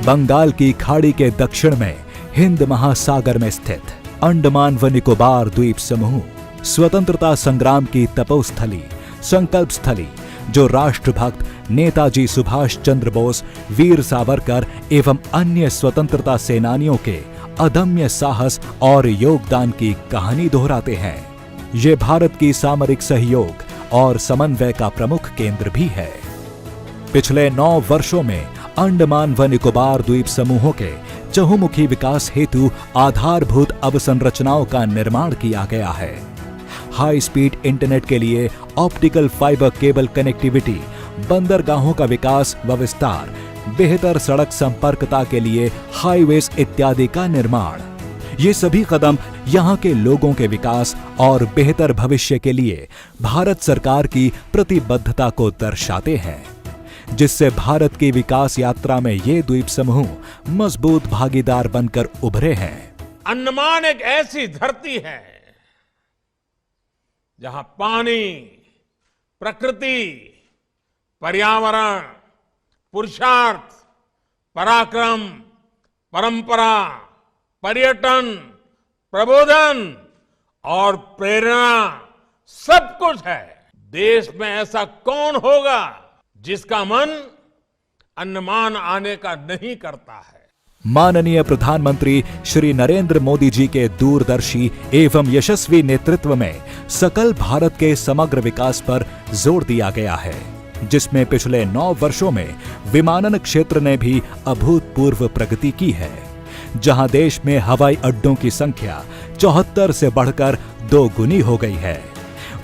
बंगाल की खाड़ी के दक्षिण में हिंद महासागर में स्थित अंडमान व निकोबार द्वीप समूह स्वतंत्रता संग्राम की तपोस्थली, संकल्प स्थली, जो राष्ट्रभक्त नेताजी सुभाष चंद्र बोस, वीर सावरकर एवं अन्य स्वतंत्रता सेनानियों के अदम्य साहस और योगदान की कहानी दोहराते हैं। ये भारत की सामरिक सहयोग और समन्वय का प्रमुख केंद्र भी है। पिछले 9 वर्षों में अंडमान व निकोबार द्वीप समूहों के चहुमुखी विकास हेतु आधारभूत अवसंरचनाओं का निर्माण किया गया है। हाई स्पीड इंटरनेट के लिए ऑप्टिकल फाइबर केबल कनेक्टिविटी, बंदरगाहों का विकास व विस्तार, बेहतर सड़क संपर्कता के लिए हाईवेज इत्यादि का निर्माण, ये सभी कदम यहाँ के लोगों के विकास और बेहतर भविष्य के लिए भारत सरकार की प्रतिबद्धता को दर्शाते हैं, जिससे भारत की विकास यात्रा में ये द्वीप समूह मजबूत भागीदार बनकर उभरे हैं। अंडमान एक ऐसी धरती है जहां पानी, प्रकृति, पर्यावरण, पुरुषार्थ, पराक्रम, परंपरा, पर्यटन, प्रबोधन और प्रेरणा सब कुछ है। देश में ऐसा कौन होगा जिसका मन अंडमान आने का नहीं करता है। माननीय प्रधानमंत्री श्री नरेंद्र मोदी जी के दूरदर्शी एवं यशस्वी नेतृत्व में सकल भारत के समग्र विकास पर जोर दिया गया है, जिसमें पिछले 9 वर्षों में विमानन क्षेत्र ने भी अभूतपूर्व प्रगति की है, जहां देश में हवाई अड्डों की संख्या 74 से बढ़कर 2 गुनी हो गई है।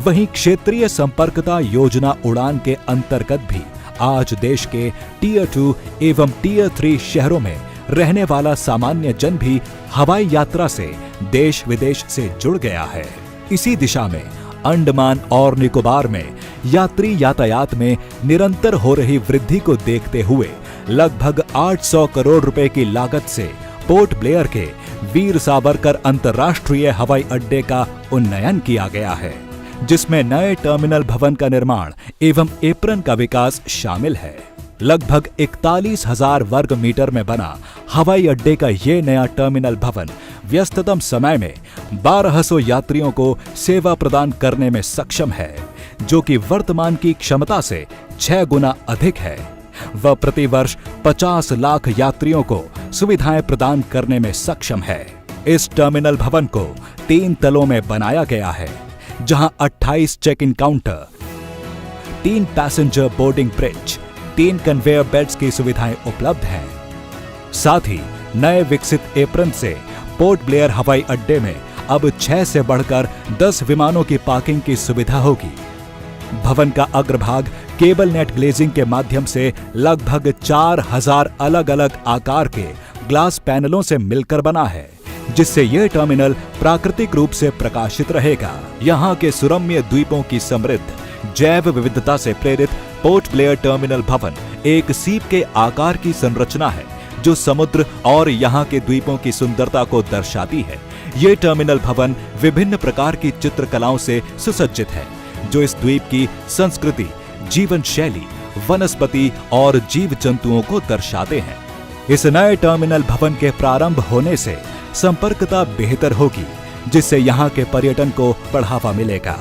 वहीं क्षेत्रीय संपर्कता योजना उड़ान के अंतर्गत भी आज देश के टियर 2 एवं टियर 3 शहरों में रहने वाला सामान्य जन भी हवाई यात्रा से देश विदेश से जुड़ गया है। इसी दिशा में अंडमान और निकोबार में यात्री यातायात में निरंतर हो रही वृद्धि को देखते हुए लगभग 800 करोड़ रुपए की लागत से पोर्ट ब्लेयर के वीर सावरकर अंतर्राष्ट्रीय हवाई अड्डे का उन्नयन किया गया है, जिसमें नए टर्मिनल भवन का निर्माण एवं एप्रन का विकास शामिल है। लगभग 41,000 वर्ग मीटर में बना हवाई अड्डे का ये नया टर्मिनल भवन व्यस्ततम समय में 1200 यात्रियों को सेवा प्रदान करने में सक्षम है, जो कि वर्तमान की क्षमता से 6 गुना अधिक है। वह प्रतिवर्ष 50 लाख यात्रियों को सुविधाएं प्रदान करने में सक्षम है। इस टर्मिनल भवन को 3 तलों में बनाया गया है, जहां 28 check in counter, 3 passenger boarding bridge, 3 conveyor belts की सुविधाएं उपलब्ध हैं। साथ ही नए विकसित एप्रन से पोर्ट ब्लेयर हवाई अड्डे में अब 6 से बढ़कर 10 विमानों की पार्किंग की सुविधा होगी। भवन का अग्रभाग केबल नेट ग्लेजिंग के माध्यम से लगभग 4000 अलग अलग आकार के ग्लास पैनलों से मिलकर बना है, जिससे यह टर्मिनल प्राकृतिक रूप से प्रकाशित रहेगा। यहाँ के सुरम्य द्वीपों की समृद्ध जैव विविधता से प्रेरित पोर्ट ब्लेयर टर्मिनल भवन एक सीप के आकार की संरचना है, जो समुद्र और यहाँ के द्वीपों की सुंदरता को दर्शाती है। ये टर्मिनल भवन विभिन्न प्रकार की चित्रकलाओं से सुसज्जित है, जो इस द्वीप की संस्कृति, जीवन शैली, वनस्पति और जीव जंतुओं को दर्शाते हैं। इस नए टर्मिनल भवन के प्रारंभ होने से संपर्कता बेहतर होगी, जिससे यहाँ के पर्यटन को बढ़ावा मिलेगा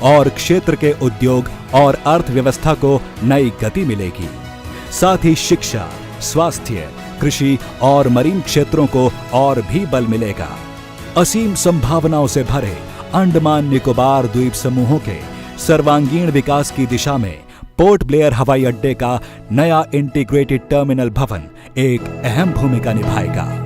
और क्षेत्र के उद्योग और अर्थव्यवस्था को नई गति मिलेगी। साथ ही शिक्षा, स्वास्थ्य, कृषि और मरीन क्षेत्रों को और भी बल मिलेगा। असीम संभावनाओं से भरे अंडमान निकोबार द्वीप समूहों के सर्वांगीण विकास की दिशा में पोर्ट ब्लेयर हवाई अड्डे का नया इंटीग्रेटेड टर्मिनल भवन एक अहम भूमिका निभाएगा।